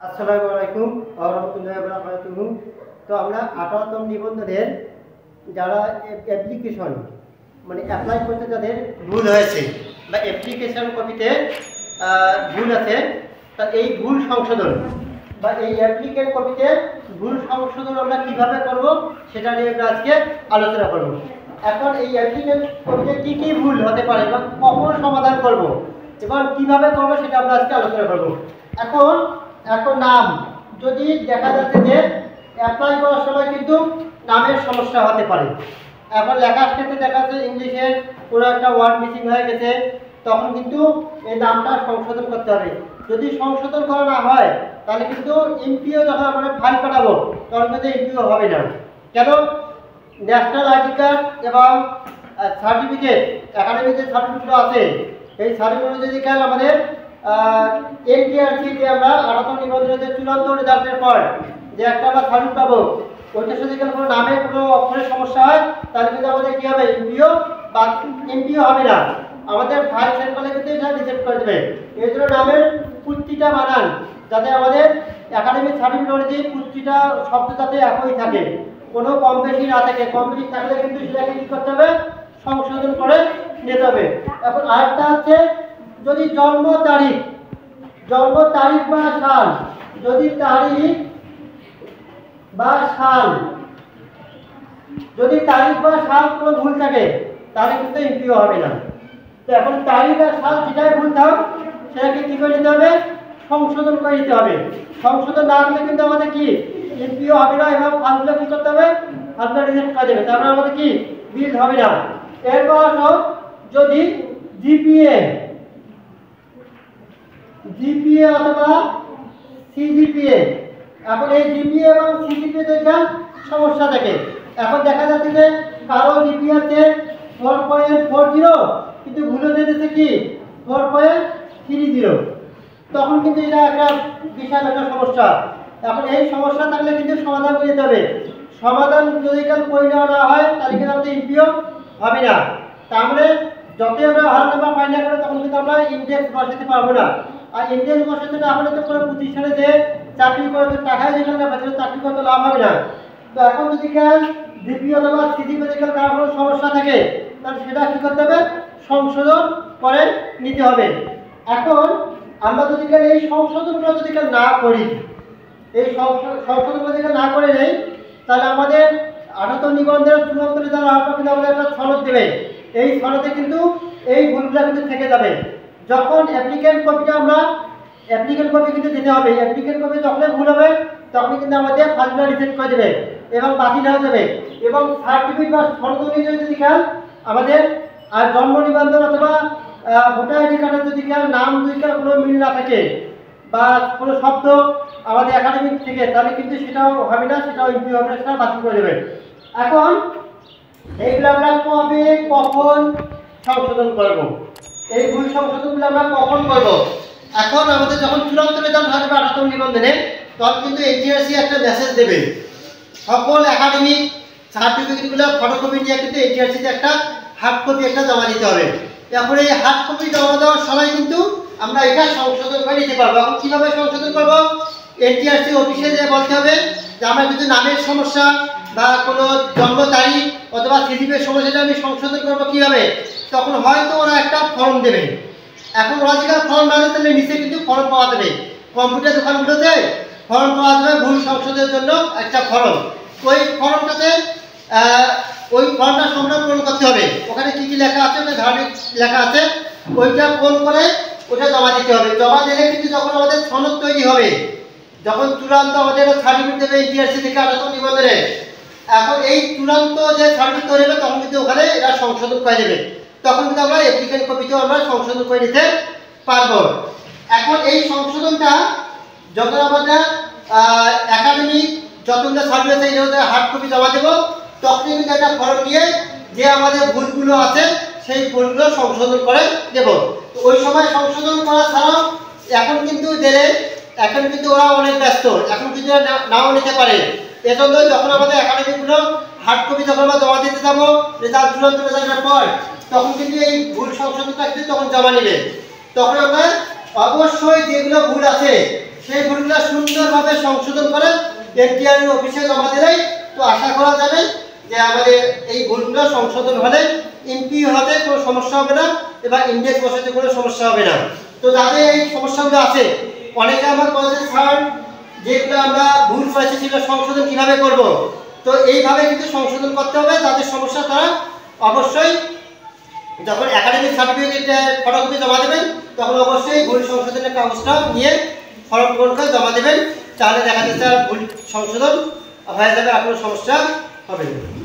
আসসালামু আলাইকুম ওয়া রাহমাতুল্লাহি ওয়া বারাকাতুহু। তো আমরা 18তম নিবন্ধনের যারা অ্যাপ্লিকেশন মানে অ্যাপ্লাই করতে যাদের ভুল হয়েছে বা অ্যাপ্লিকেশন কপিতে ভুল আছে, তা এই ভুল সংশোধন বা এই অ্যাপ্লিকেন্ট কপিতে ভুল সংশোধন আমরা কিভাবে করব সেটা নিয়ে আমরা আজকে আলোচনা করব। এখন এই অ্যাপ্লিকেন্ট কপিতে কী কী ভুল হতে পারে বা কখন সমাধান করব এবং কিভাবে করব সেটা আমরা আজকে আলোচনা করব। এখন নাম যদি দেখা যাচ্ছে যে অ্যাপ্লাই করার সময় কিন্তু নামের সমস্যা হতে পারে। এখন লেখার ক্ষেত্রে দেখা যাচ্ছে ইংলিশের কোনো একটা ওয়ার্ড মিসিং হয়ে গেছে, তখন কিন্তু এই নামটা সংশোধন করতে হবে। যদি সংশোধন করা না হয় তাহলে কিন্তু এমপিও যখন আমরা ফাইল পাঠাবো তখন কিন্তু এমপিও হবে না। কেন? ন্যাশনাল আইডি কার্ড এবং সার্টিফিকেট, একাডেমিক যে সার্টিফিকেট আছে এই সার্টিফিকেট যদি আমাদের এনটিআরসি যে আমরা 18তম নিবন্ধনের চূড়ান্ত রেজাল্টের পর যে একটা আমরা সার্টিফিকেট পাবো, ওইটার সাথে কোনো নামের কোনো অক্ষরের সমস্যা হয় তাহলে কিন্তু আমাদের কী হবে, এমপিও বা এমপিও হবে না, আমাদের ফাইল সেন্ড করলে কিন্তু এটা রিজেক্ট করে দেবে। এই জন্য নামের প্রতিটা বানান যাতে আমাদের একাডেমিক সার্টিফিকেট অনুযায়ী প্রতিটা শব্দ যাতে একই থাকে, কোনো কম বেশি না থাকে। কম বেশি থাকলে কিন্তু সেটাকে কী করতে হবে, সংশোধন করে নিতে হবে। এখন আরেকটা হচ্ছে যদি জন্ম তারিখ বা সাল, যদি তারিখ বা সাল কোনো ভুল থাকে তাহলে কিন্তু এমপিও হবে না। তো এখন তারিখ আর সাল যেটাই ভুল থাক সেটাকে কী করে নিতে হবে, সংশোধন করে নিতে হবে। সংশোধন না হলে কিন্তু আমাদের কি এমপিও হবে না এবং ফাইলগুলো কী করতে হবে, ফাইলগুলো রিজেক্ট করে দেবে, তারপরে আমাদের কি বিল হবে না। এরপর আসো যদি জিপিএ অথবা সিজিপিএ, এখন এই জিপিএ এবং সিজিপিএ দেখবেন সমস্যা থাকে। এখন দেখা যাচ্ছে যে কারো জিপিএ আছে 4.40 কিন্তু ভুলে দিতেছে কি 4.30, তখন কিন্তু এটা একটা বিশাল একটা সমস্যা। এখন এই সমস্যা থাকলে কিন্তু সমাধান করে দিতে হবে। সমাধান যদি করে নেওয়া না হয় তাহলে কিন্তু আমাদের এমপিও হবে না। তাহলে যতই আমরা হল নাম্বার পাই না করে তখন কিন্তু আমরা ইন্ডেক্স বসাতে পারবো না। আর ইন্ডেক্স বসাতে না হলে তো কোনো প্রতিষ্ঠানে যে চাকরি করে টাকায় যেখানে না পাচ্ছে চাকরি করতে লাভ হবে না। তো এখন যদি জিপি অথবা সিজিপি যদি কারো কোনো সমস্যা থাকে তাহলে সেটা কী করতে হবে, সংশোধন করে নিতে হবে। এখন আমরা যদি এই সংশোধনগুলো যদি না করি, এই সংশোধনগুলো যদি না করে নেই তাহলে আমাদের 18তম নিবন্ধনের চূড়ান্ত রেজাল্ট হওয়ার পর কিন্তু আমাদের একটা সনদ দেবে। এই সনদে কিন্তু এই ভুলগুলো কিন্তু থেকে যাবে। যখন অ্যাপ্লিকেন্ট কপি কিন্তু দিতে হবে। অ্যাপ্লিকেন্ট কপি যখন ভুল হবে তখন কিন্তু আমাদের ফাইলটা রিজেক্ট করে দেবে এবং বাতিল হয়ে যাবে। এবং সার্টিফিকেট বা সনদ অনুযায়ী যদি আমাদের আর জন্ম নিবন্ধন অথবা ভোটার আইডি কার্ডের যদি নাম যদি কোনো মিল না থাকে বা কোনো শব্দ আমাদের একাডেমিক থেকে তাহলে কিন্তু সেটাও হবে না, সেটাও এমপিও হবে না, সেটা বাতিল করে দেবে। এখন এইগুলো আমরা কখন সংশোধন করব, এই ভুল সংশোধনগুলো আমরা কখন করব? এখন আমাদের যখন চূড়ান্ত রেজাল্ট হবে 18তম নিবন্ধনে তখন কিন্তু এনটিআরসি একটা মেসেজ দেবে, সকল একাডেমিক সার্টিফিকেটগুলো ফটোকপি নিয়ে কিন্তু এনটিআরসিতে একটা হার্ড কপি একটা জমা দিতে হবে। তারপরে এই হার্ড কপি জমা দেওয়ার সময় কিন্তু আমরা এটা সংশোধন করে নিতে পারবো। এখন কীভাবে সংশোধন করবো, এনটিআরসি অফিসে যে বলতে হবে যে আমার যদি নামের সমস্যা বা কোনো জন্ম তারিখ অথবা সিজিপির সমস্যাটা আমি সংশোধন করবো কীভাবে, তখন হয়তো ওরা একটা ফর্ম দেবে। এখন ওরা যেটা ফর্ম না দেয় তাহলে নিচে কিন্তু ফর্ম পাওয়া যাবে, কম্পিউটার দোকানগুলোতে ফর্ম পাওয়া যাবে ভুল সংশোধনের জন্য একটা ফর্ম। ওই ফর্মটাতে ওই ফর্মটা সংগ্রহ পূরণ করতে হবে। ওখানে কী কী লেখা আছে, ওটা ধার্মিক লেখা আছে, ওইটা পূরণ করে ওটা জমা দিতে হবে। জমা দিলে কিন্তু যখন আমাদের সনদ তৈরি হবে, যখন চূড়ান্ত আমাদের সার্টিফিকেট দেবে এনটিআরসি থেকে 18তম নিবন্ধনে, এখন এই চূড়ান্ত যে সার্টিফিকেট তৈরি হবে তখন কিন্তু ওখানে এটা সংশোধন করে দেবে, তখন কিন্তু আমরা অ্যাপ্লিকেন্ট কপিতেও আমরা সংশোধন করে নিতে পারবো। এখন এই সংশোধনটা যখন আমাদের একাডেমিক যতটা সার্টিফিকেট এই হার্ড কপি জমা দেবো তখন কিন্তু একটা ফর্ম দিয়ে যে আমাদের ভুলগুলো আছে সেই ভুলগুলো সংশোধন করে দেব। তো ওই সময় সংশোধন করা ছাড়াও এখন কিন্তু এখন কিন্তু ওরা অনেক ব্যস্ত, এখন কিন্তু নাও নিতে পারে। এজন্য যখন আমাদের একাডেমিকগুলো হার্ড কপি যখন আমরা জমা দিতে যাবো রেজাল্ট চূড়ান্ত রেজাল্টের পর তখন কিন্তু এই ভুল সংশোধনটা কিন্তু তখন জমা নেবে। তখন আমরা অবশ্যই যেগুলো ভুল আছে সেই ভুলগুলো সুন্দরভাবে সংশোধন করে এনটিআরবি অফিসে জমা দিলেই তো আশা করা যাবে যে আমাদের এই ভুলগুলো সংশোধন হলে এমপিও হতে কোনো সমস্যা হবে না এবং ইন্ডেক্স বসাতে কোনো সমস্যা হবে না। তো যাদের এই সমস্যাগুলো আছে, অনেকে আমার বলছে স্যার যেগুলো আমরা ভুল করেছি সেগুলো সংশোধন কীভাবে করব। তো এইভাবে কিন্তু সংশোধন করতে হবে। যাদের সমস্যা তারা অবশ্যই যখন একাডেমিক সার্টিফিকেট ফটোকপি জমা দেবেন তখন অবশ্যই ভুল সংশোধনের কাগজটা নিয়ে ফর্ম পূরণ করে জমা দেবেন। তাহলে দেখা যাচ্ছে ভুল সংশোধন হয়ে যাবে, আর কোনো সমস্যা হবে না।